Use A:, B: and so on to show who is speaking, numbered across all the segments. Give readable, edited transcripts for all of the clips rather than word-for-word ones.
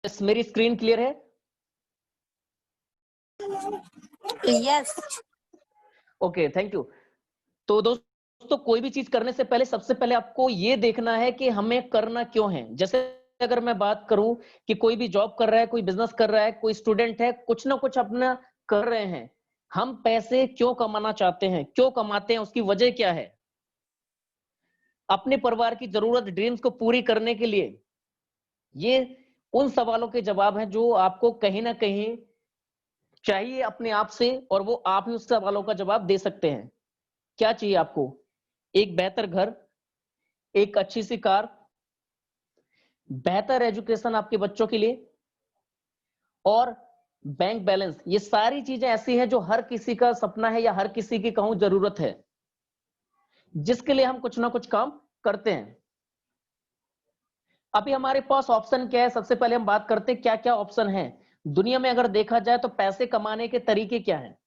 A: Yes, मेरी screen clear है?
B: Yes.
A: Okay, thank you. तो दोस्तों, कोई भी चीज करने से पहले सबसे पहले आपको ये देखना है कि हमें करना क्यों है। जैसे अगर मैं बात करूं कि कोई भी जॉब कर रहा है, कोई बिजनेस कर रहा है, कोई स्टूडेंट है, कुछ ना कुछ अपना कर रहे हैं। हम पैसे क्यों कमाना चाहते हैं, क्यों कमाते हैं, उसकी वजह क्या है? अपने परिवार की जरूरत, ड्रीम्स को पूरी करने के लिए। ये उन सवालों के जवाब हैं जो आपको कहीं ना कहीं चाहिए अपने आप से, और वो आप ही उस सवालों का जवाब दे सकते हैं। क्या चाहिए आपको? एक बेहतर घर, एक अच्छी सी कार, बेहतर एजुकेशन आपके बच्चों के लिए, और बैंक बैलेंस। ये सारी चीजें ऐसी हैं जो हर किसी का सपना है या हर किसी की कहूं जरूरत है, जिसके लिए हम कुछ ना कुछ काम करते हैं। अभी हमारे पास ऑप्शन क्या है? सबसे पहले हम बात करते हैं क्या क्या ऑप्शन है दुनिया में। अगर देखा जाए तो पैसे कमाने के तरीके क्या हैं?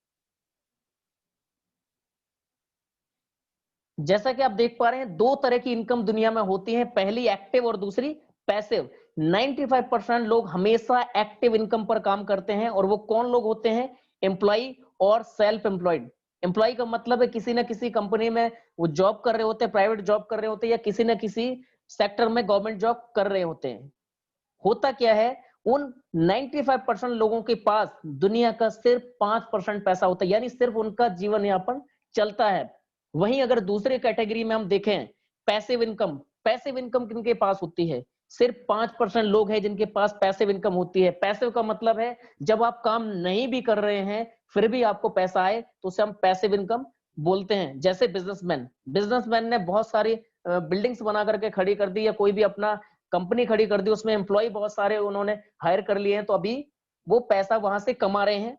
A: जैसा कि आप देख पा रहे हैं, दो तरह की इनकम दुनिया में होती है, पहली एक्टिव और दूसरी पैसिव। 95% लोग हमेशा एक्टिव इनकम पर काम करते हैं, और वो कौन लोग होते हैं? एम्प्लॉय और सेल्फ एम्प्लॉयड। एम्प्लॉय का मतलब है किसी ना किसी कंपनी में वो जॉब कर रहे होते हैं, प्राइवेट जॉब कर रहे होते हैं, या किसी ना किसी सेक्टर में गवर्नमेंट जॉब कर रहे होते हैं। होता क्या है, उन 95% लोगों के पास दुनिया का सिर्फ 5% पैसा होता है, यानी सिर्फ उनका जीवन यापन चलता है। वहीं अगर दूसरे कैटेगरी में हम देखें, पैसिव इनकम। पैसिव इनकम किनके पास होती है? सिर्फ 5% लोग हैं जिनके पास पैसिव इनकम होती है। पैसिव का मतलब है जब आप काम नहीं भी कर रहे हैं फिर भी आपको पैसा आए, तो उसे हम पैसिव इनकम बोलते हैं। जैसे बिजनेसमैन, बिजनेसमैन ने बहुत सारी बिल्डिंग्स बना करके खड़ी कर दी, या कोई भी अपना कंपनी खड़ी कर दी, उसमें एम्प्लॉय बहुत सारे उन्होंने हायर कर लिए हैं, तो अभी वो पैसा वहां से कमा रहे हैं।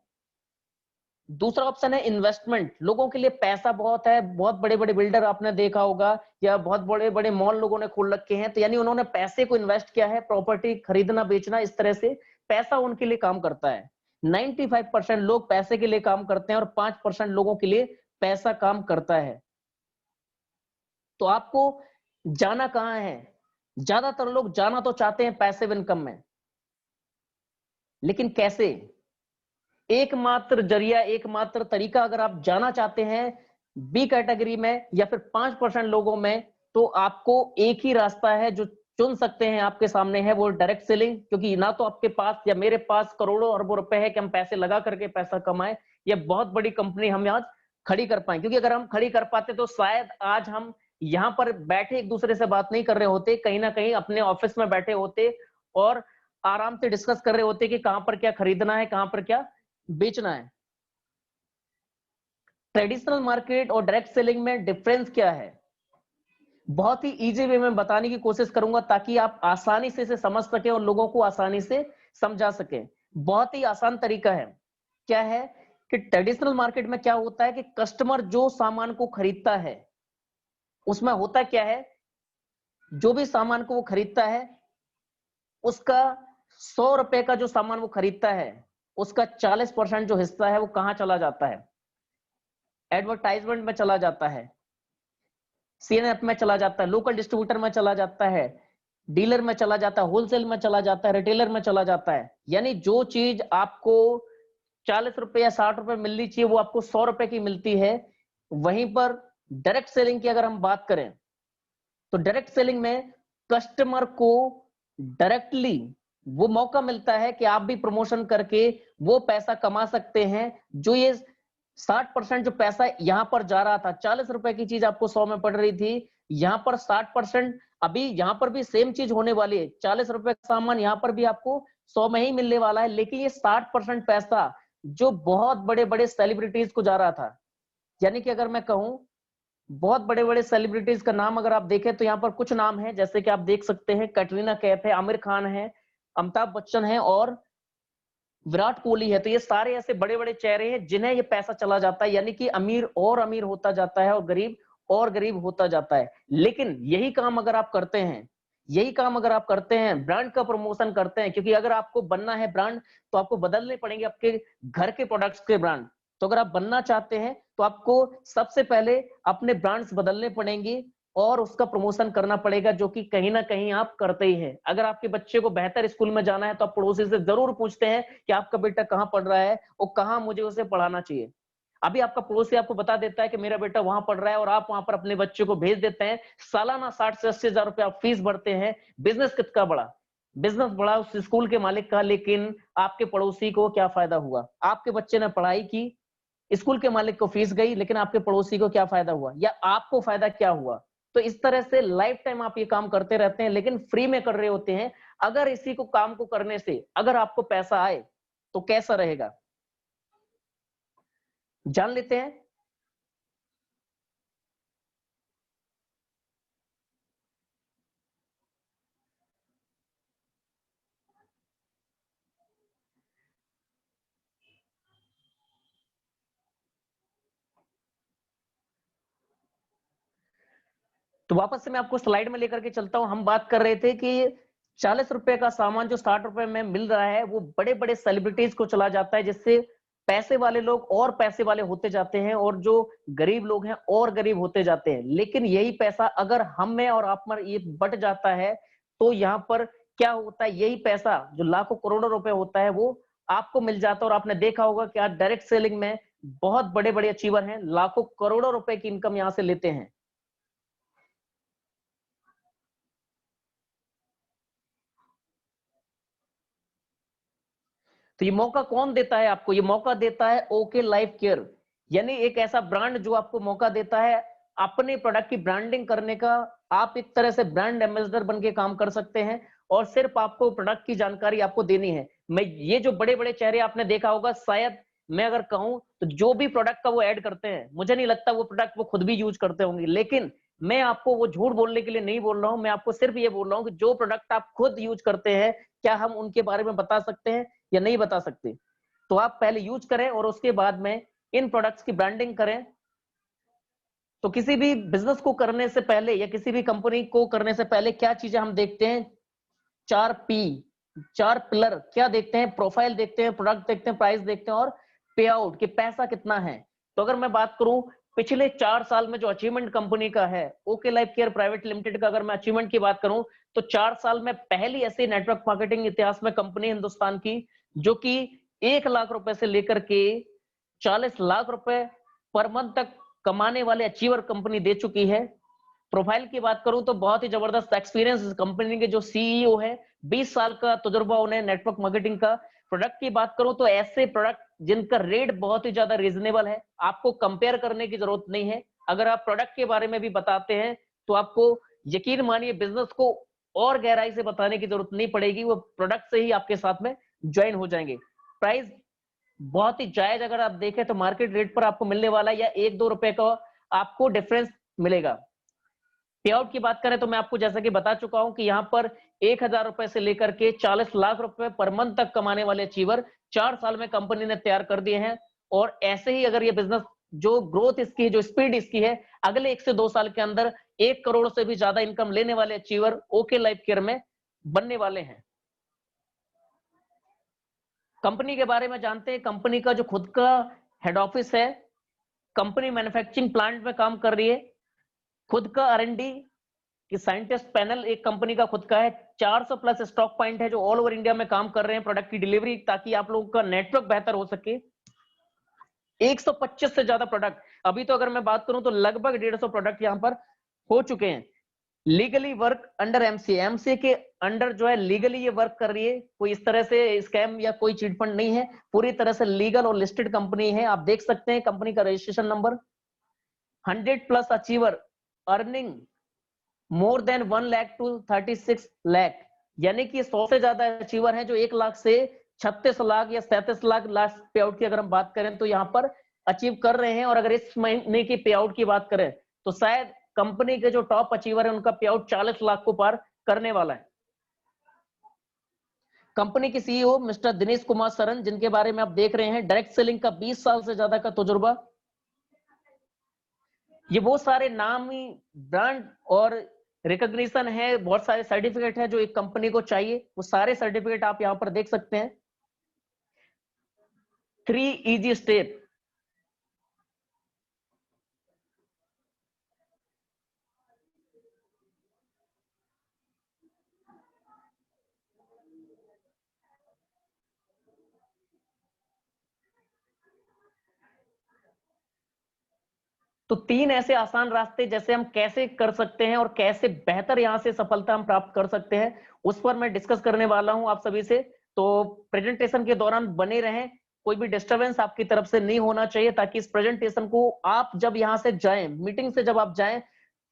A: दूसरा ऑप्शन है इन्वेस्टमेंट। लोगों के लिए पैसा बहुत है, बहुत बड़े बड़े बिल्डर आपने देखा होगा, या बहुत बड़े बड़े मॉल लोगों ने खोल रखे हैं, तो यानी उन्होंने पैसे को इन्वेस्ट किया है, प्रॉपर्टी खरीदना बेचना, इस तरह से पैसा उनके लिए काम करता है। 95% लोग पैसे के लिए काम करते हैं, और 5% लोगों के लिए पैसा काम करता है। तो आपको जाना कहां है? ज्यादातर लोग जाना तो चाहते हैं पैसिव इनकम में, लेकिन कैसे? एकमात्र जरिया, एकमात्र तरीका, अगर आप जाना चाहते हैं बी कैटेगरी में या फिर 5% लोगों में, तो आपको एक ही रास्ता है जो चुन सकते हैं, आपके सामने है, वो डायरेक्ट सेलिंग। क्योंकि ना तो आपके पास या मेरे पास करोड़ों अरबों रुपए है कि हम पैसे लगा करके पैसा कमाएं, या बहुत बड़ी कंपनी हम आज खड़ी कर पाए। क्योंकि अगर हम खड़ी कर पाते तो शायद आज हम यहां पर बैठे एक दूसरे से बात नहीं कर रहे होते, कहीं ना कहीं अपने ऑफिस में बैठे होते और आराम से डिस्कस कर रहे होते कि कहां पर क्या खरीदना है, कहां पर क्या बेचना है। ट्रेडिशनल मार्केट और डायरेक्ट सेलिंग में डिफरेंस क्या है? बहुत ही इजी वे में बताने की कोशिश करूंगा, ताकि आप आसानी से इसे समझ सके और लोगों को आसानी से समझा सके। बहुत ही आसान तरीका है। क्या है कि ट्रेडिशनल मार्केट में क्या होता है कि कस्टमर जो सामान को खरीदता है, उसमें होता क्या है, जो भी सामान को वो खरीदता है, उसका 100 रुपए का जो सामान वो खरीदता है, उसका 40% जो हिस्सा है वो कहां चला जाता है? एडवर्टाइजमेंट में चला जाता है, सीएनएफ में चला जाता है, लोकल डिस्ट्रीब्यूटर में चला जाता है, डीलर में चला जाता है, होलसेल में चला जाता है, रिटेलर में चला जाता है। यानी जो चीज आपको 40 रुपए या 60 रुपए मिलनी चाहिए, वो आपको 100 रुपए की मिलती है। वहीं पर डायरेक्ट सेलिंग की अगर हम बात करें, तो डायरेक्ट सेलिंग में कस्टमर को डायरेक्टली वो मौका मिलता है कि आप भी प्रमोशन करके वो पैसा कमा सकते हैं। जो ये 60% जो पैसा यहां पर जा रहा था, 40 रुपए की चीज आपको 100 में पड़ रही थी, यहां पर 60%, अभी यहां पर भी सेम चीज होने वाली है। 40 रुपए का सामान यहां पर भी आपको 100 में ही मिलने वाला है, लेकिन ये 60% पैसा जो बहुत बड़े बड़े सेलिब्रिटीज को जा रहा था, यानी कि अगर मैं कहूं बहुत बड़े बड़े सेलिब्रिटीज का नाम अगर आप देखें, तो यहाँ पर कुछ नाम है, जैसे कि आप देख सकते हैं, कैटरीना कैफ है, आमिर खान है, अमिताभ बच्चन है, और विराट कोहली है। तो ये सारे ऐसे बड़े बड़े चेहरे हैं जिन्हें ये पैसा चला जाता है, यानी कि अमीर और अमीर होता जाता है और गरीब और गरीब होता जाता है। लेकिन यही काम अगर आप करते हैं, यही काम अगर आप करते हैं, ब्रांड का प्रमोशन करते हैं, क्योंकि अगर आपको बनना है ब्रांड, तो आपको बदलने पड़ेंगे आपके घर के प्रोडक्ट्स के ब्रांड। तो अगर आप बनना चाहते हैं तो आपको सबसे पहले अपने ब्रांड्स बदलने पड़ेंगे, और उसका प्रमोशन करना पड़ेगा, जो कि कहीं ना कहीं आप करते ही हैं। अगर आपके बच्चे को बेहतर स्कूल में जाना है तो आप पड़ोसी से जरूर पूछते हैं कि आपका बेटा कहाँ पढ़ रहा है और कहाँ मुझे उसे पढ़ाना चाहिए। अभी आपका पड़ोसी आपको बता देता है कि मेरा बेटा वहां पढ़ रहा है और आप वहां पर अपने बच्चे को भेज देते हैं। सालाना 60 से 80 हजार रुपए आप फीस भरते हैं। बिजनेस कितना बड़ा, बिजनेस बड़ा उस स्कूल के मालिक का, लेकिन आपके पड़ोसी को क्या फायदा हुआ? आपके बच्चे ने पढ़ाई की, स्कूल के मालिक को फीस गई, लेकिन आपके पड़ोसी को क्या फायदा हुआ या आपको फायदा क्या हुआ? तो इस तरह से लाइफ टाइम आप ये काम करते रहते हैं, लेकिन फ्री में कर रहे होते हैं। अगर इसी को काम को करने से अगर आपको पैसा आए तो कैसा रहेगा, जान लेते हैं। तो वापस से मैं आपको स्लाइड में लेकर के चलता हूं। हम बात कर रहे थे कि 40 रुपए का सामान जो 60 रुपए में मिल रहा है वो बड़े बड़े सेलिब्रिटीज को चला जाता है, जिससे पैसे वाले लोग और पैसे वाले होते जाते हैं और जो गरीब लोग हैं और गरीब होते जाते हैं। लेकिन यही पैसा अगर हम में और आप में ये बट जाता है तो यहाँ पर क्या होता है, यही पैसा जो लाखों करोड़ों रुपए होता है वो आपको मिल जाता है। और आपने देखा होगा कि आज डायरेक्ट सेलिंग में बहुत बड़े बड़े अचीवर हैं, लाखों करोड़ों रुपए की इनकम यहां से लेते हैं। तो ये मौका कौन देता है आपको? ये मौका देता है ओके लाइफ केयर, यानी एक ऐसा ब्रांड जो आपको मौका देता है अपने प्रोडक्ट की ब्रांडिंग करने का। आप एक तरह से ब्रांड एम्बेसडर बन के काम कर सकते हैं और सिर्फ आपको प्रोडक्ट की जानकारी आपको देनी है। मैं ये जो बड़े बड़े चेहरे आपने देखा होगा, शायद मैं अगर कहूं तो जो भी प्रोडक्ट का वो ऐड करते हैं, मुझे नहीं लगता वो प्रोडक्ट वो खुद भी यूज करते होंगे। लेकिन मैं आपको वो झूठ बोलने के लिए नहीं बोल रहा हूं, मैं आपको सिर्फ ये बोल रहा हूं कि जो प्रोडक्ट आप खुद यूज करते हैं, क्या हम उनके बारे में बता सकते हैं या नहीं बता सकते? तो आप पहले यूज करें और उसके बाद में इन प्रोडक्ट्स की ब्रांडिंग करें। तो किसी भी बिजनेस को करने से पहले या किसी भी कंपनी को करने से पहले क्या चीजें हम देखते हैं? 4 P, 4 पिलर क्या देखते हैं? प्रोफाइल देखते हैं, प्रोडक्ट देखते हैं, प्राइस देखते हैं और पे आउट कि पैसा कितना है। तो अगर मैं बात करूं पिछले 4 साल में जो अचीवमेंट कंपनी का है okay life care private limited का, अगर मैं अचीवमेंट की बात करूं तो 4 साल में पहली ऐसी नेटवर्क मार्केटिंग इतिहास में कंपनी हिंदुस्तान की जो कि 1 लाख रुपए से लेकर के 40 लाख रुपए पर मंथ तक कमाने वाले अचीवर कंपनी दे चुकी है। प्रोफाइल की बात करूं तो बहुत ही जबरदस्त एक्सपीरियंस कंपनी के जो सीईओ है, 20 साल का तजुर्बा उन्हें नेटवर्क मार्केटिंग का। प्रोडक्ट की बात करूं तो ऐसे प्रोडक्ट जिनका रेट बहुत ही ज्यादा रीजनेबल है, आपको कंपेयर करने की जरूरत नहीं है। अगर आप प्रोडक्ट के बारे में भी बताते हैं तो आपको यकीन मानिए बिजनेस को और गहराई से बताने की जरूरत नहीं पड़ेगी, वो प्रोडक्ट से ही आपके साथ में ज्वाइन हो जाएंगे। प्राइस बहुत ही जायज अगर आप देखें तो मार्केट रेट पर आपको मिलने वाला या 1-2 रुपए का आपको डिफरेंस मिलेगा। पे आउट की बात करें तो मैं आपको जैसा कि बता चुका हूं कि यहां पर 1,000 रुपए से लेकर के 40 लाख रुपए पर मंथ तक कमाने वाले अचीवर 4 साल में कंपनी ने तैयार कर दिए हैं। और ऐसे ही अगर ये बिजनेस जो ग्रोथ इसकी जो स्पीड इसकी है, अगले 1 से 2 साल के अंदर 1 करोड़ से भी ज्यादा इनकम लेने वाले अचीवर ओके लाइफ केयर में बनने वाले हैं। कंपनी के बारे में जानते हैं। कंपनी का जो खुद का हेड ऑफिस है, कंपनी मैन्युफैक्चरिंग प्लांट में काम कर रही है। खुद का R&D कि साइंटिस्ट पैनल एक कंपनी का खुद का है। 400 प्लस स्टॉक पॉइंट है जो ऑल ओवर इंडिया में काम कर रहे हैं प्रोडक्ट की डिलीवरी, ताकि आप लोगों का नेटवर्क बेहतर हो सके। 125 से ज्यादा प्रोडक्ट, अभी तो अगर मैं बात करूं तो लगभग 150 प्रोडक्ट यहां पर हो चुके हैं। लीगली वर्क अंडर एमसीए के अंडर जो है लीगली ये वर्क कर रही है। कोई इस तरह से स्कैम या कोई चीट फंड नहीं है, पूरी तरह से लीगल और लिस्टेड कंपनी है। आप देख सकते हैं कंपनी का registration number. 100 plus achiever earning more than 1 lakh to 36 lakh, यानी कि 100 से ज्यादा अचीवर हैं जो 1 लाख से 36 लाख या 37 लाख लास्ट पे आउट की अगर हम बात करें तो यहाँ पर अचीव कर रहे हैं। और अगर इस महीने की पे आउट की बात करें तो शायद कंपनी के जो टॉप अचीवर है उनका पे आउट 40 लाख को पार करने वाला है। कंपनी के सीईओ मिस्टर दिनेश कुमार सरन, जिनके बारे में आप देख रहे हैं, डायरेक्ट सेलिंग का 20 साल से ज्यादा का तजुर्बा। ये वो सारे नामी ब्रांड और रिकॉग्निशन है, बहुत सारे सर्टिफिकेट है जो एक कंपनी को चाहिए, वो सारे सर्टिफिकेट आप यहां पर देख सकते हैं। 3 इजी स्टेप, तो 3 ऐसे आसान रास्ते जैसे हम कैसे कर सकते हैं और कैसे बेहतर यहां से सफलता हम प्राप्त कर सकते हैं, उस पर मैं डिस्कस करने वाला हूं आप सभी से। तो प्रेजेंटेशन के दौरान बने रहें, कोई भी डिस्टरबेंस आपकी तरफ से नहीं होना चाहिए, ताकि इस प्रेजेंटेशन को आप जब यहां से जाएं, मीटिंग से जब आप जाएं,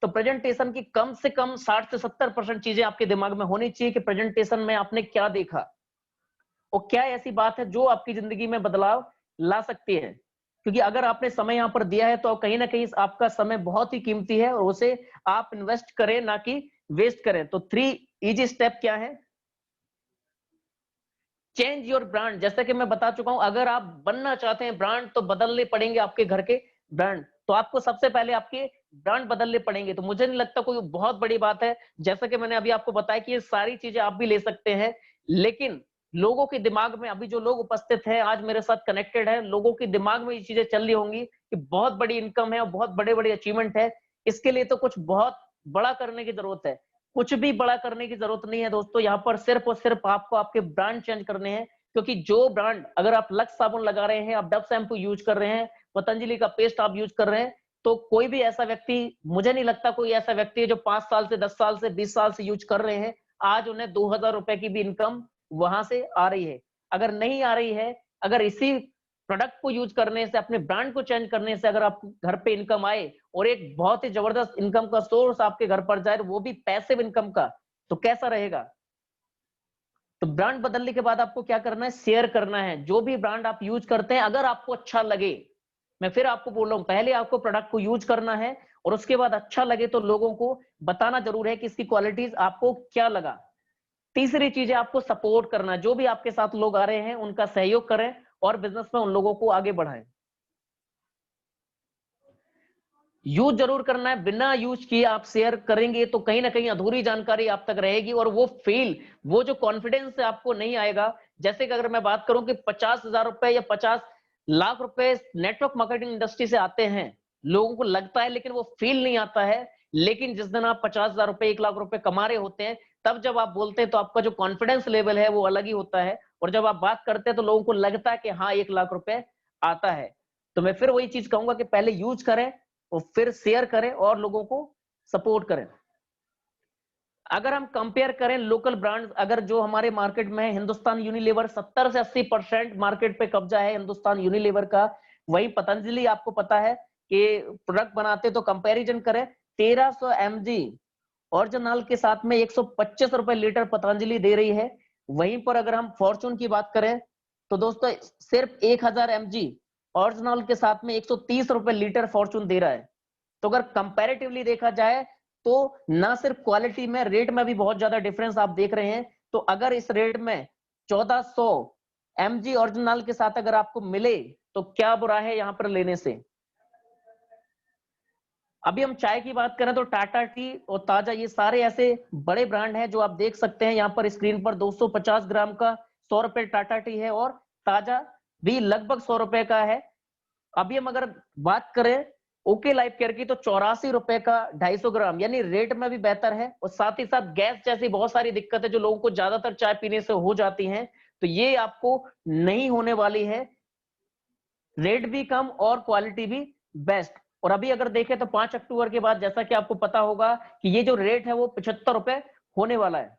A: तो प्रेजेंटेशन की कम से कम 60 से 70% चीजें आपके दिमाग में होनी चाहिए कि प्रेजेंटेशन में आपने क्या देखा और क्या ऐसी बात है जो आपकी जिंदगी में बदलाव ला सकती है। क्योंकि अगर आपने समय यहां पर दिया है तो कहीं ना कहीं आपका समय बहुत ही कीमती है और उसे आप इन्वेस्ट करें, ना कि वेस्ट करें। तो 3 इजी स्टेप क्या है? Change your brand. जैसा कि मैं बता चुका हूं, अगर आप बनना चाहते हैं ब्रांड, तो बदलने पड़ेंगे आपके घर के ब्रांड। तो आपको सबसे पहले आपके ब्रांड बदलने पड़ेंगे। तो मुझे नहीं लगता कोई बहुत बड़ी बात है। जैसा कि मैंने अभी आपको बताया कि ये सारी चीजें आप भी ले सकते हैं, लेकिन लोगों के दिमाग में, अभी जो लोग उपस्थित हैं, आज मेरे साथ कनेक्टेड है, लोगों के दिमाग में ये चीजें चल रही होंगी कि बहुत बड़ी इनकम है और बहुत बड़े बड़े अचीवमेंट है, इसके लिए तो कुछ बहुत बड़ा करने की जरूरत है। कुछ भी बड़ा करने की जरूरत नहीं है दोस्तों, यहाँ पर सिर्फ और सिर्फ आपको आपके ब्रांड चेंज करने हैं। क्योंकि जो ब्रांड, अगर आप लक्स साबुन लगा रहे हैं, आप डव शैम्पू यूज कर रहे हैं, पतंजलि का पेस्ट आप यूज कर रहे हैं, तो कोई भी ऐसा व्यक्ति, मुझे नहीं लगता कोई ऐसा व्यक्ति है जो 5 साल से, 10 साल से, 20 साल से यूज कर रहे हैं, आज उन्हें 2000 रुपए की भी इनकम वहां से आ रही है। अगर नहीं आ रही है, अगर इसी प्रोडक्ट को यूज करने से, अपने ब्रांड को चेंज करने से अगर आप घर पे इनकम आए और एक बहुत ही जबरदस्त इनकम का सोर्स आपके घर पर जाए, वो भी पैसिव इनकम का, तो कैसा रहेगा? तो ब्रांड बदलने के बाद आपको क्या करना है? शेयर करना है। जो भी ब्रांड आप यूज करते हैं, अगर आपको अच्छा लगे, मैं फिर आपको बोल रहा हूं, पहले आपको प्रोडक्ट को यूज करना है और उसके बाद अच्छा लगे तो लोगों को बताना जरूर है कि इसकी क्वालिटीज आपको क्या लगा। तीसरी चीज है आपको सपोर्ट करना। जो भी आपके साथ लोग आ रहे हैं, उनका सहयोग करें और बिजनेस में उन लोगों को आगे बढ़ाएं। यूज जरूर करना है, बिना यूज किए आप शेयर करेंगे तो कहीं ना कहीं अधूरी जानकारी आप तक रहेगी और वो फील, वो जो कॉन्फिडेंस आपको नहीं आएगा। जैसे कि अगर मैं बात करूं कि 50,000 रुपए या 50 लाख रुपए नेटवर्क मार्केटिंग इंडस्ट्री से आते हैं, लोगों को लगता है लेकिन वो फील नहीं आता है। लेकिन जिस दिन आप 50,000 रुपए, 1 लाख रुपए कमा रहे होते हैं, तब जब आप बोलते हैं तो आपका जो कॉन्फिडेंस लेवल है वो अलग ही होता है, और जब आप बात करते हैं तो लोगों को लगता है कि हाँ 1 लाख रुपए आता है। तो मैं फिर वही चीज कहूंगा कि पहले यूज करें और फिर शेयर करें और लोगों को सपोर्ट करें। अगर हम कंपेयर करें लोकल ब्रांड्स, अगर जो हमारे मार्केट में है, हिंदुस्तान यूनिलीवर 70 से 80% मार्केट पे कब्जा है हिंदुस्तान यूनिलीवर का। वही पतंजलि, आपको पता है कि प्रोडक्ट बनाते, तो कंपैरिजन करें, 1300 mg ओरिजिनल के साथ में 125 रुपए लीटर पतंजलि दे रही है। वहीं पर अगर हम फॉर्चून की बात करें तो दोस्तों सिर्फ 1000 mg ओरिजिनल के साथ में 130 रुपए लीटर फॉर्चून दे रहा है। तो अगर कंपैरेटिवली देखा जाए तो ना सिर्फ क्वालिटी में, रेट में भी बहुत ज्यादा डिफरेंस आप देख रहे हैं। तो अगर इस रेट में 1400 mg ओरिजिनल के साथ अगर आपको मिले तो क्या बुरा है यहां पर लेने से। अभी हम चाय की बात करें तो टाटा टी और ताजा, ये सारे ऐसे बड़े ब्रांड हैं जो आप देख सकते हैं यहाँ पर स्क्रीन पर। 250 ग्राम का 100 रुपए टाटा टी है और ताजा भी लगभग 100 रुपए का है। अभी हम अगर बात करें ओके लाइफ केयर की तो 84 रुपए का 250 ग्राम, यानी रेट में भी बेहतर है। और साथ ही साथ गैस जैसी बहुत सारी दिक्कतें जो लोगों को ज्यादातर चाय पीने से हो जाती हैं, तो ये आपको नहीं होने वाली है। रेट भी कम और क्वालिटी भी बेस्ट। और अभी अगर देखें तो 5 अक्टूबर के बाद, जैसा कि आपको पता होगा कि ये जो रेट है वो 75 रुपए होने वाला है।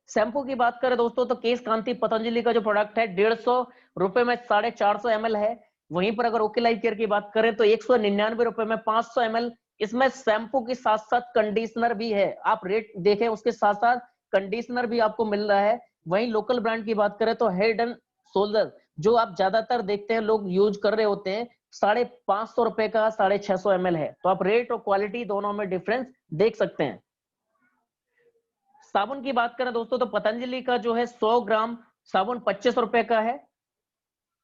A: शैम्पू की बात करें दोस्तों तो केश कांति पतंजलि का जो प्रोडक्ट है 150 रुपए में 450 ml है। वहीं पर अगर ओके लाइफ केयर की बात करें तो 199 रुपए में 500 ml। इसमें शैम्पू के साथ साथ कंडीशनर भी है, आप रेट देखें उसके साथ साथ कंडीशनर भी आपको मिल रहा है। वहीं लोकल ब्रांड की बात करें तो हेड एंड शोल्डर, जो आप ज्यादातर देखते हैं लोग यूज कर रहे होते हैं, 550 रुपए का 650 ml है। तो आप रेट और क्वालिटी दोनों में डिफरेंस देख सकते हैं। साबुन की बात करें दोस्तों तो पतंजलि का जो है 100 ग्राम साबुन 25 रुपए का है।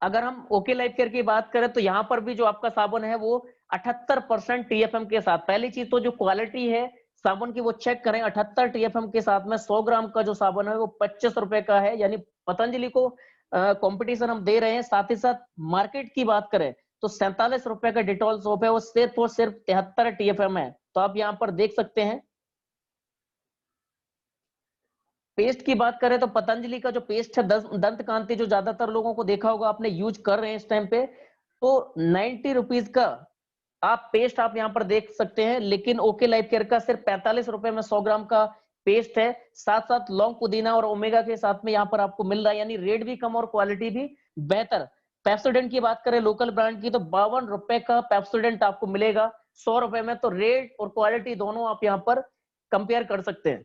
A: अगर हम ओके लाइफ केयर की बात करें तो यहाँ पर भी जो आपका साबुन है वो 78% टीएफएम के साथ, पहली चीज तो जो क्वालिटी है साबुन की वो चेक करें। 78 टीएफएम के साथ में 100 ग्राम का जो साबुन है वो 25 रुपए का है, यानी पतंजलि को कंपटीशन हम दे रहे हैं। साथ ही साथ मार्केट की बात करें तो 47 रुपए का डिटॉल सोप है, वो सिर्फ और सिर्फ 73 टीएफएम है। तो आप यहाँ पर देख सकते हैं। पेस्ट की बात करें तो पतंजलि का जो पेस्ट है दंत कांति, जो ज्यादातर लोगों को देखा होगा आपने यूज कर रहे हैं इस टाइम पे, तो 90 रुपीज का आप पेस्ट आप यहाँ पर देख सकते हैं, लेकिन ओके लाइफ केयर का सिर्फ 45 रुपए में 100 ग्राम का पेस्ट है। साथ साथ लौंग पुदीना और ओमेगा के साथ में यहाँ पर आपको मिल रहा है, यानी रेट भी कम और क्वालिटी भी बेहतर। पेप्सोडेंट की बात करें लोकल ब्रांड की, तो 52 रुपए का पेप्सोडेंट आपको मिलेगा 100 रुपए में। तो रेट और क्वालिटी दोनों आप यहाँ पर कंपेयर कर सकते हैं।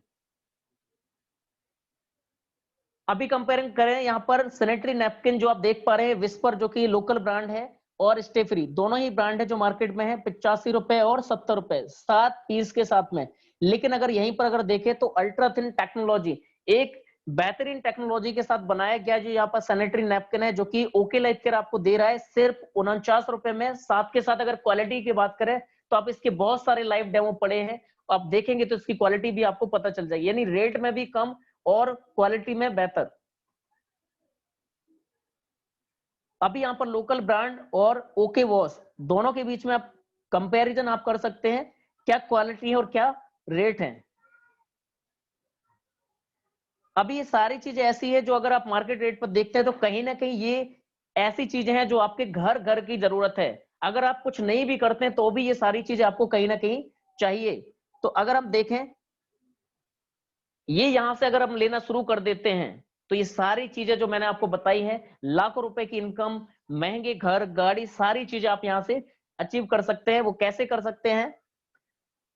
A: अभी कंपेयरिंग करें यहाँ पर सैनिटरी नैपकिन जो आप देख पा रहे हैं, विस्पर जो कि लोकल ब्रांड है, और स्टे फ्री दोनों ही ब्रांड है जो मार्केट में है, 85 रुपए और 70 रुपए 7 पीस के साथ में। लेकिन अगर यहीं पर अगर देखें तो अल्ट्रा थिन टेक्नोलॉजी, एक बेहतरीन टेक्नोलॉजी के साथ बनाया गया जो यहाँ पर सैनिटरी नैपकिन है, जो कि ओके लाइफ केयर आपको दे रहा है सिर्फ 49 रुपए में। साथ के साथ अगर क्वालिटी की बात करें तो आप इसके बहुत सारे लाइव डेमो पड़े हैं, आप देखेंगे तो इसकी क्वालिटी भी आपको पता चल जाएगी, यानी रेट में भी कम और क्वालिटी में बेहतर। अभी यहाँ पर लोकल ब्रांड और ओके वॉश दोनों के बीच में आप कंपैरिजन आप कर सकते हैं, क्या क्वालिटी है और क्या रेट है। अभी ये सारी चीजें ऐसी है जो अगर आप मार्केट रेट पर देखते हैं तो कहीं ना कहीं ये ऐसी चीजें हैं जो आपके घर घर की जरूरत है। अगर आप कुछ नहीं भी करते हैं तो भी ये सारी चीजें आपको कहीं ना कहीं चाहिए। तो अगर हम देखें, ये यहां से अगर हम लेना शुरू कर देते हैं तो ये सारी चीजें जो मैंने आपको बताई है, लाखों रुपए की इनकम, महंगे घर, गाड़ी, सारी चीजें आप यहां से अचीव कर सकते हैं। वो कैसे कर सकते हैं?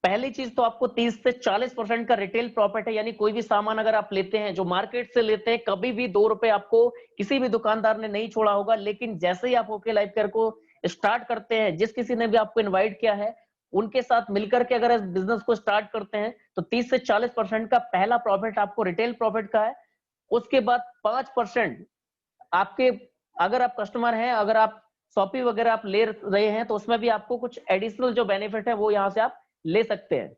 A: पहली चीज तो आपको 30 से 40% का रिटेल प्रॉफिट है, यानी कोई भी सामान अगर आप लेते हैं जो मार्केट से लेते हैं, कभी भी 2 रुपए आपको किसी भी दुकानदार ने नहीं छोड़ा होगा। लेकिन जैसे ही आप ओके लाइफ केयर को स्टार्ट करते हैं, जिस किसी ने भी आपको इन्वाइट किया है उनके साथ मिलकर के अगर इस बिजनेस को स्टार्ट करते हैं तो 30 से 40% का पहला प्रॉफिट आपको रिटेल प्रॉफिट का है। उसके बाद 5% आपके, अगर आप कस्टमर हैं, अगर आप शॉपी वगैरह आप ले रहे हैं तो उसमें भी आपको कुछ एडिशनल जो बेनिफिट है वो यहां से आप ले सकते हैं।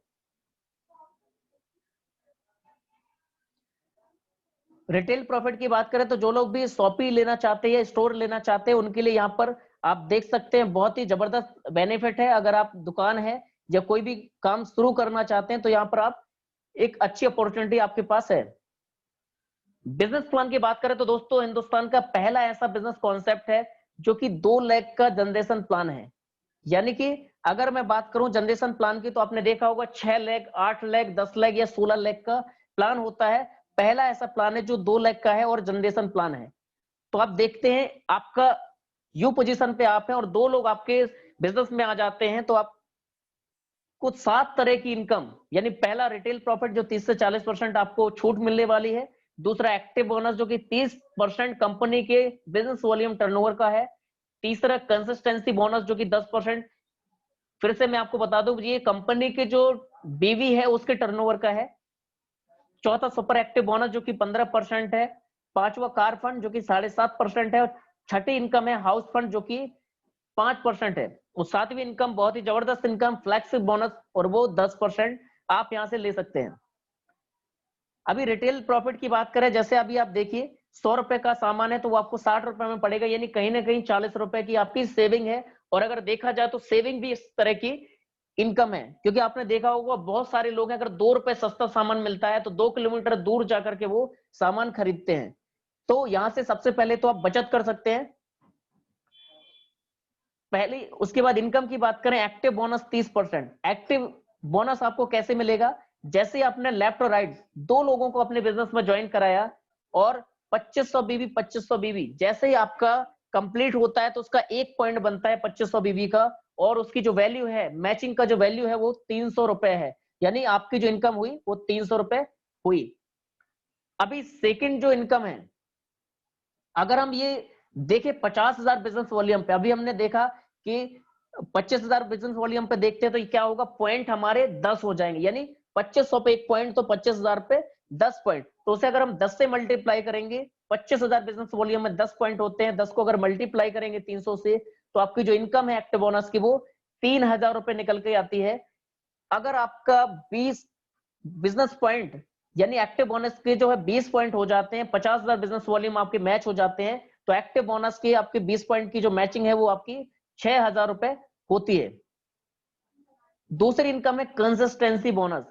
A: रिटेल प्रॉफिट की बात करें तो जो लोग भी शॉपी लेना चाहते हैं या स्टोर लेना चाहते हैं उनके लिए यहाँ पर आप देख सकते हैं बहुत ही जबरदस्त बेनिफिट है। अगर आप दुकान है या कोई भी काम शुरू करना चाहते हैं तो यहाँ पर आप एक अच्छी अपॉर्चुनिटी आपके पास है। बिजनेस प्लान की बात करें तो दोस्तों हिंदुस्तान का पहला ऐसा बिजनेस कॉन्सेप्ट है जो कि 2 लाख का जनरेशन प्लान है। यानी कि अगर मैं बात करूं जनरेशन प्लान की तो आपने देखा होगा 6 लाख, 8 लाख, 10 लाख या 16 लाख का प्लान होता है। पहला ऐसा प्लान है जो 2 लाख का है और जनरेशन प्लान है। तो आप देखते हैं आपका यू पोजीशन पे आप हैं और 2 लोग आपके बिजनेस में आ जाते हैं तो आप कुछ 7 तरह की इनकम, यानी पहला रिटेल प्रॉफिट जो 30 से 40% आपको छूट मिलने वाली है। दूसरा एक्टिव बोनस जो कि 30% कंपनी के बिजनेस वॉल्यूम टर्नओवर का है। तीसरा कंसिस्टेंसी बोनस जो कि 10%, फिर से मैं आपको बता दूं ये कंपनी के जो बीवी है उसके टर्नओवर का है। चौथा सुपर एक्टिव बोनस जो कि 15% है। पांचवा कार फंड जो कि 7.5% है। और छठी इनकम है हाउस फंड जो कि 5% है। और सातवीं इनकम बहुत ही जबरदस्त इनकम फ्लैगशिप बोनस और वो 10% आप यहां से ले सकते हैं। अभी रिटेल प्रॉफिट की बात करें, जैसे अभी आप देखिए 100 रुपए का सामान है तो वो आपको 60 रुपए में पड़ेगा, यानी कहीं ना कहीं 40 रुपए की आपकी सेविंग है। और अगर देखा जाए तो सेविंग भी इस तरह की इनकम है, क्योंकि आपने देखा होगा बहुत सारे लोग हैं अगर 2 रुपए सस्ता सामान मिलता है तो 2 किलोमीटर दूर जाकर के वो सामान खरीदते हैं। तो यहां से सबसे पहले तो आप बचत कर सकते हैं पहले। उसके बाद इनकम की बात करें, एक्टिव बोनस 30%। एक्टिव बोनस आपको कैसे मिलेगा? जैसे ही आपने लेफ्ट और राइट 2 लोगों को अपने बिजनेस में ज्वाइन कराया और 2500 बीवी 2500 बीवी जैसे ही आपका कंप्लीट होता है तो उसका 1 पॉइंट बनता है 2500 बीवी का, और उसकी जो वैल्यू है, मैचिंग का जो वैल्यू है वो 300 रुपए है। यानी आपकी जो इनकम हुई वो 300 रुपए हुई। अभी सेकंड जो इनकम है, अगर हम ये देखें 50,000 बिजनेस वॉल्यूम पे, अभी हमने देखा कि 25,000 बिजनेस वॉल्यूम पे देखते हैं तो क्या होगा, पॉइंट हमारे 10 हो जाएंगे, यानी 2500 पे 1 पॉइंट तो 25,000 पे 10 पॉइंट। तो उसे अगर हम 10 से मल्टीप्लाई करेंगे, 25,000 बिजनेस वॉल्यूम में 10 पॉइंट होते हैं, 10 को अगर मल्टीप्लाई करेंगे 300 से तो आपकी जो इनकम है एक्टिव बोनस की वो 3,000 रुपए निकल के आती है। अगर आपका 20 बिजनेस पॉइंट यानी एक्टिव बोनस के जो है 20 पॉइंट हो जाते हैं, 50,000 बिजनेस वॉल्यूम आपके मैच हो जाते हैं, तो एक्टिव बोनस की आपके 20 पॉइंट की जो मैचिंग है वो आपकी 6,000 रुपए होती है। दूसरी इनकम है कंसिस्टेंसी बोनस।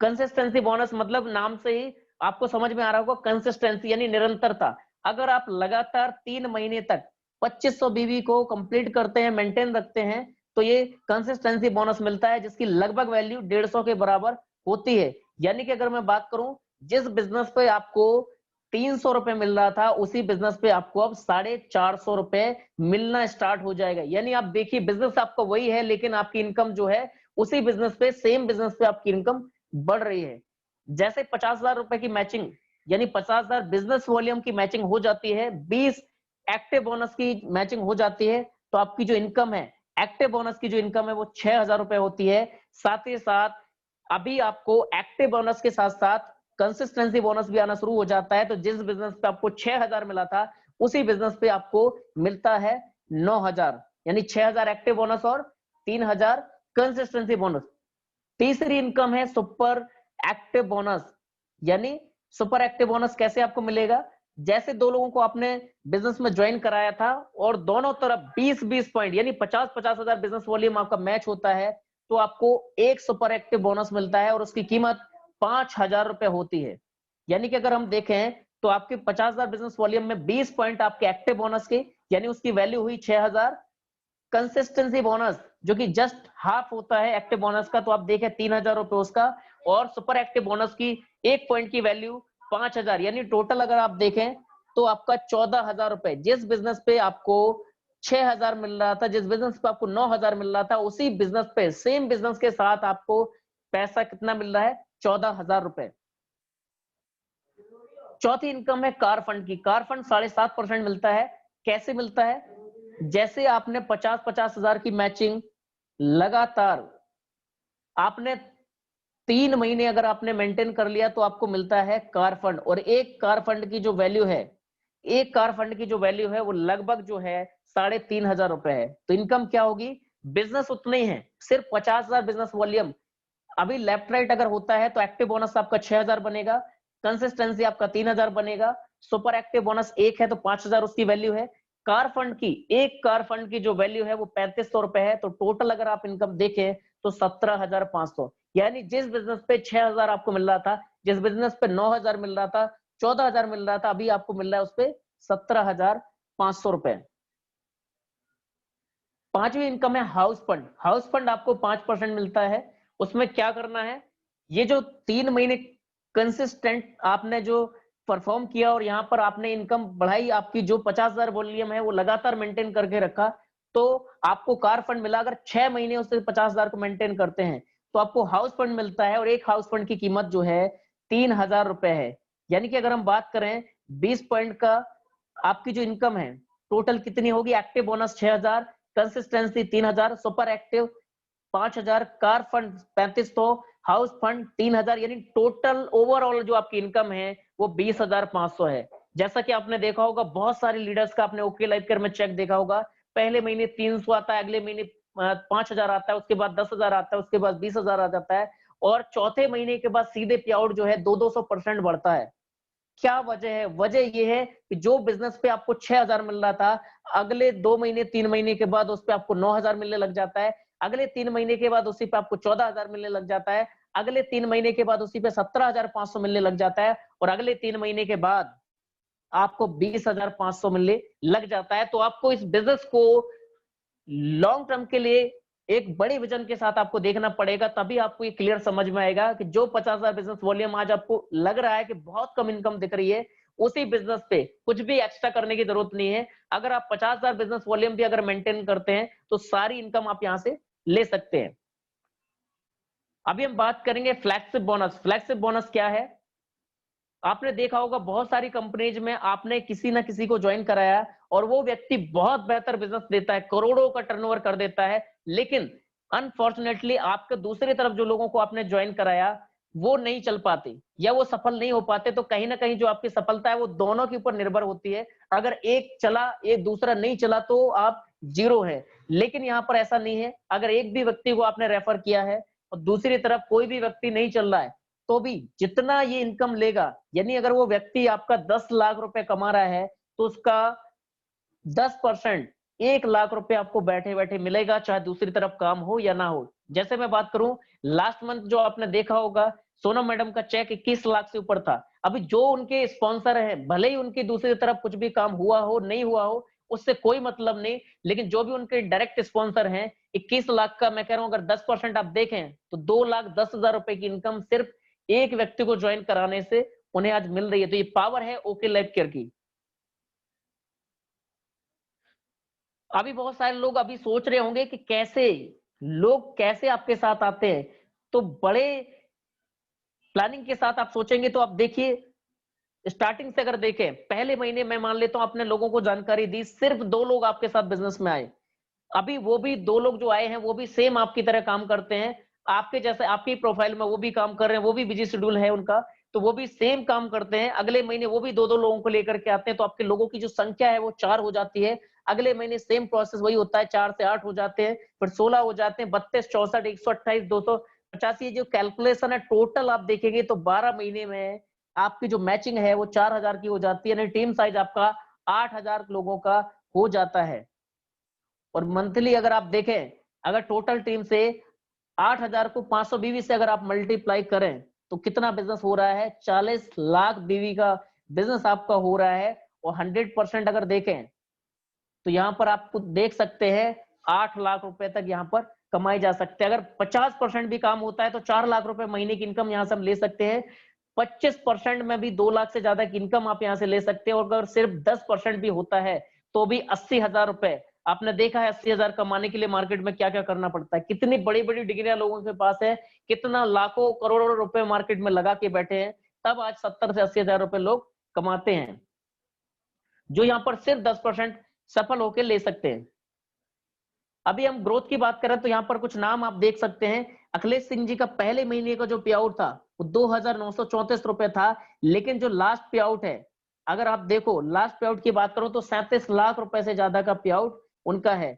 A: कंसिस्टेंसी बोनस मतलब नाम से ही आपको समझ में आ रहा होगा, कंसिस्टेंसी यानी निरंतरता। अगर आप लगातार 3 महीने तक 2500 बीवी को कंप्लीट करते हैं, मेंटेन रखते हैं, तो ये कंसिस्टेंसी बोनस मिलता है जिसकी लगभग वैल्यू 150 के बराबर होती है। यानी कि अगर मैं बात करूं, जिस बिजनेस पे आपको 300 रुपए मिल रहा था, उसी बिजनेस पे आपको अब 450 रुपए मिलना स्टार्ट हो जाएगा। यानी आप देखिए, बिजनेस आपका वही है, लेकिन आपकी इनकम जो है उसी बिजनेस पे, सेम बिजनेस पे आपकी इनकम बढ़ रही है। जैसे 50,000 रुपए की मैचिंग, यानी 50,000 बिजनेस वॉल्यूम की मैचिंग हो जाती है, 20 एक्टिव बोनस की मैचिंग हो जाती है, तो आपकी जो इनकम है, एक्टिव बोनस की जो इनकम है वो 6,000 रुपए होती है। साथ ही साथ अभी आपको एक्टिव बोनस के साथ साथ कंसिस्टेंसी बोनस भी आना शुरू हो जाता है। तो जिस बिजनेस पे आपको 6,000 मिला था, उसी बिजनेस पे आपको मिलता है 9,000, यानी 6,000 एक्टिव बोनस और 3,000 कंसिस्टेंसी बोनस। तीसरी इनकम है सुपर एक्टिव बोनस। यानी सुपर एक्टिव बोनस कैसे आपको मिलेगा? जैसे दो लोगों को आपने बिजनेस में ज्वाइन कराया था और दोनों तरफ 20-20 पॉइंट यानी 50-50 हजार बिजनेस वॉल्यूम आपका मैच होता है, तो आपको एक सुपर एक्टिव बोनस मिलता है और उसकी कीमत 5,000 रुपए होती है। यानी कि अगर हम देखें तो आपके 50,000 बिजनेस वॉल्यूम में 20 पॉइंट आपके एक्टिव बोनस के, यानी उसकी वैल्यू हुई 6,000। कंसिस्टेंसी बोनस जो कि जस्ट हाफ होता है एक्टिव बोनस का, तो आप देखें 3,000 रुपए उसका, और सुपर एक्टिव बोनस की एक पॉइंट की वैल्यू 5,000, यानी टोटल अगर आप देखें तो आपका 14,000 रुपए। जिस बिजनेस पे आपको 6,000 मिल रहा था, जिस बिजनेस पे आपको 9,000 मिल रहा था, उसी बिजनेस पे, सेम बिजनेस के साथ आपको पैसा कितना मिल रहा है? 14,000 रुपए। चौथी इनकम है कार फंड की। कार फंड 7.5% मिलता है। कैसे मिलता है? जैसे आपने 50-50 हजार की मैचिंग लगातार आपने 3 महीने अगर आपने मेंटेन कर लिया, तो आपको मिलता है कार फंड। और एक कार फंड की जो वैल्यू है, एक कार फंड की जो वैल्यू है वो लगभग जो है 3,500 रुपए है। तो इनकम क्या होगी? बिजनेस उतने ही है, सिर्फ 50,000 बिजनेस वॉल्यूम। अभी लेफ्ट राइट अगर होता है तो एक्टिव बोनस आपका 6,000 बनेगा, कंसिस्टेंसी आपका 3,000 बनेगा, सुपर एक्टिव बोनस 1 है तो 5,000 उसकी वैल्यू है। कार फंड की, एक कार फंड की जो वैल्यू है वो 3,500 रुपए है। तो टोटल अगर आप इनकम देखें तो 17,500। यानी जिस बिजनेस पे 6,000 आपको मिल रहा था, जिस बिजनेस पे 9,000 मिल रहा था, 14,000 मिल रहा था, अभी आपको मिल रहा है उस पे 17,500 रुपए। पांचवी इनकम है हाउस फंड। हाउस फंड आपको 5% मिलता है। उसमें क्या करना है? ये जो 3 महीने कंसिस्टेंट आपने जो परफॉर्म किया और यहां पर आपने इनकम बढ़ाई, आपकी जो 50,000 वॉल्यूम है वो लगातार मेंटेन करके रखा, तो आपको कार फंड मिला। अगर 6 महीने उससे 50,000 को मेंटेन करते हैं तो आपको हाउस फंड मिलता है, और एक हाउस फंड की कीमत जो है 3,000 रुपए है। यानी कि अगर हम बात करें 20 पॉइंट का, आपकी जो इनकम है टोटल कितनी होगी? Active bonus 6,000, consistency 3,000, super active 5,000, car fund 3,500, house fund 3,000, यानी टोटल ओवरऑल जो आपकी इनकम है वो 20,500 है। जैसा कि आपने देखा होगा, बहुत सारे लीडर्स का आपने ओके लाइफ केयर में चेक देखा होगा, पहले महीने 300 आता है, अगले महीने 5,000 आता है, उसके बाद 10,000 आता है, उसके बाद 20,000 आ जाता है, और चौथे महीने के बाद सीधे पे आउट जो है 200% बढ़ता है। क्या वजह है? वजह ये है कि जो बिजनेस पे आपको 6,000 मिल रहा था, अगले 2 महीने 3 महीने के बाद उस पे आपको 9,000 मिलने लग जाता है, अगले 3 महीने के बाद उसी पे आपको 14,000 मिलने लग जाता है, अगले 3 महीने के बाद उसी पे 17,500 मिलने लग जाता है, और अगले 3 महीने के बाद आपको 20,500 मिलने लग जाता है। तो आपको इस बिजनेस को लॉन्ग टर्म के लिए एक बड़े विजन के साथ आपको देखना पड़ेगा, तभी आपको ये क्लियर समझ में आएगा कि जो 50,000 बिजनेस वॉल्यूम आज आपको लग रहा है कि बहुत कम इनकम दिख रही है, उसी बिजनेस पे कुछ भी एक्स्ट्रा करने की जरूरत नहीं है। अगर आप 50,000 बिजनेस वॉल्यूम भी अगर मेंटेन करते हैं तो सारी इनकम आप यहां से ले सकते हैं। अभी हम बात करेंगे फ्लैगशिप बोनस। फ्लैगशिप बोनस क्या है? आपने देखा होगा बहुत सारी कंपनीज में आपने किसी ना किसी को ज्वाइन कराया और वो व्यक्ति बहुत बेहतर बिजनेस देता है, करोड़ों का टर्नओवर कर देता है, लेकिन अनफॉर्चुनेटली आपके दूसरी तरफ जो लोगों को आपने ज्वाइन कराया वो नहीं चल पाते या वो सफल नहीं हो पाते। तो कहीं ना कहीं जो आपकी सफलता है वो दोनों के ऊपर निर्भर होती है। अगर एक चला, एक दूसरा नहीं चला, तो आप जीरो है। लेकिन यहाँ पर ऐसा नहीं है। अगर एक भी व्यक्ति को आपने रेफर किया है और दूसरी तरफ कोई भी व्यक्ति नहीं चल रहा है, तो भी जितना ये इनकम लेगा, यानी अगर वो व्यक्ति आपका 10 लाख रुपए कमा रहा है तो उसका 10% 1 लाख रुपए आपको बैठे बैठे मिलेगा, चाहे दूसरी तरफ काम हो या ना हो। जैसे मैं बात करूं, लास्ट मंथ जो आपने देखा होगा सोनम मैडम का चेक 21 लाख से ऊपर था। अभी जो उनके स्पॉन्सर हैं, भले ही उनकी दूसरी तरफ कुछ भी काम हुआ हो नहीं हुआ हो, उससे कोई मतलब नहीं। लेकिन जो भी उनके डायरेक्ट स्पॉन्सर हैं, 21 लाख का मैं कह रहा हूं, अगर 10% आप देखें तो 2,10,000 रुपए की इनकम सिर्फ एक व्यक्ति को ज्वाइन कराने से उन्हें आज मिल रही है। तो ये पावर है ओके लाइफ केयर की। अभी बहुत सारे लोग अभी सोच रहे होंगे कि कैसे आपके साथ आते हैं। तो बड़े प्लानिंग के साथ आप सोचेंगे तो आप देखिए, स्टार्टिंग से अगर देखें, पहले महीने मैं मान लेता हूं अपने लोगों को जानकारी दी, सिर्फ 2 लोग आपके साथ बिजनेस में आए। अभी वो भी 2 लोग जो आए हैं वो भी सेम आपकी तरह काम करते हैं, आपके जैसे आपकी प्रोफाइल में वो भी काम कर रहे हैं, वो भी बिजी शेड्यूल है उनका, तो वो भी सेम काम करते हैं। अगले महीने वो भी 2-2 लोगों को लेकर के आते हैं, तो आपके लोगों की जो संख्या है वो 4 हो जाती है। अगले महीने सेम प्रोसेस वही होता है, 4 से 8 हो जाते हैं, फिर 16 हो जाते हैं, 32, 64, 128, 285। ये जो कैलकुलेशन है टोटल आप देखेंगे तो 12 महीने में आपकी जो मैचिंग है वो 4,000 की हो जाती है, यानी टीम साइज आपका 8,000 लोगों का हो जाता है। और मंथली अगर आप देखें, अगर टोटल टीम से 8,000 को 500 बीवी से अगर आप मल्टीप्लाई करें तो कितना बिजनेस हो रहा है, 40 लाख बीवी का बिजनेस आपका हो रहा है। और 100% अगर देखें तो यहां पर आपको देख सकते हैं 8 लाख रुपए तक यहां पर कमाई जा सकते हैं। अगर 50% भी काम होता है तो 4 लाख रुपए महीने की इनकम यहां से हम ले सकते हैं। 25% में भी 2 लाख से ज्यादा की इनकम आप यहां से ले सकते हैं। और अगर सिर्फ 10% भी होता है तो भी 80,000 रुपए। आपने देखा है 80,000 कमाने के लिए मार्केट में क्या क्या करना पड़ता है, कितनी बड़ी बड़ी डिग्रियां लोगों के पास है, कितना लाखों करोड़ों रुपए मार्केट में लगा के बैठे हैं, तब आज 70 से 80,000 रुपए लोग कमाते हैं, जो यहाँ पर सिर्फ 10% सफल होकर ले सकते हैं। अभी हम ग्रोथ की बात करें तो यहाँ पर कुछ नाम आप देख सकते हैं। अखिलेश सिंह जी का पहले महीने का जो पे आउट था वो 2,934 रुपए था, लेकिन जो लास्ट पे आउट है, अगर आप देखो लास्ट पे आउट की बात करो तो 37 लाख रुपए से ज्यादा का पे आउट उनका है।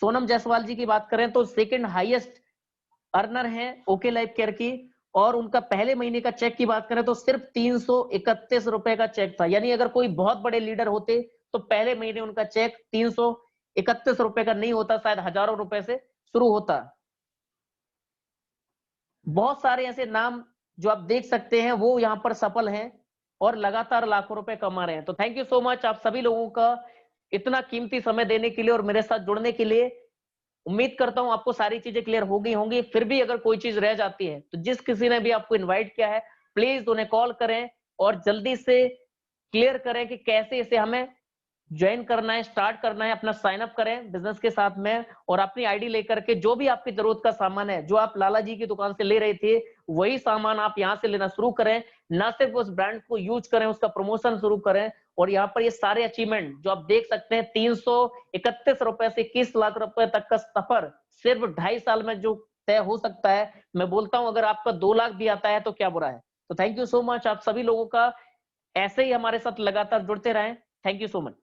A: सोनम जायसवाल जी की बात करें तो सेकंड हाईएस्ट अर्नर है ओके लाइफ केयर की, और उनका पहले महीने का चेक की बात करें तो सिर्फ 331 रुपए का चेक था। यानी अगर कोई बहुत बड़े लीडर होते तो पहले महीने उनका चेक 331 रुपए का नहीं होता, शायद हजारों रुपए से शुरू होता। बहुत सारे ऐसे नाम जो आप देख सकते हैं वो यहाँ पर सफल हैं और लगातार लाखों रुपए कमा रहे हैं। तो थैंक यू सो मच आप सभी लोगों का इतना कीमती समय देने के लिए और मेरे साथ जुड़ने के लिए। उम्मीद करता हूं आपको सारी चीजें क्लियर हो गई होंगी। फिर भी अगर कोई चीज रह जाती है तो जिस किसी ने भी आपको इनवाइट किया है प्लीज उन्हें कॉल करें और जल्दी से क्लियर करें कि कैसे इसे हमें ज्वाइन करना है, स्टार्ट करना है। अपना साइन अप करें बिजनेस के साथ में और अपनी आईडी लेकर के जो भी आपकी जरूरत का सामान है, जो आप लाला जी की दुकान से ले रहे थे वही सामान आप यहां से लेना शुरू करें। ना सिर्फ उस ब्रांड को यूज करें, उसका प्रमोशन शुरू करें। और यहाँ पर ये सारे अचीवमेंट जो आप देख सकते हैं, 331 रुपए से 21 लाख रुपए तक का सफर सिर्फ 2.5 साल में जो तय हो सकता है, मैं बोलता हूं अगर आपका 2 लाख भी आता है तो क्या बुरा है। तो थैंक यू सो मच आप सभी लोगों का, ऐसे ही हमारे साथ लगातार जुड़ते रहें। Thank you so much.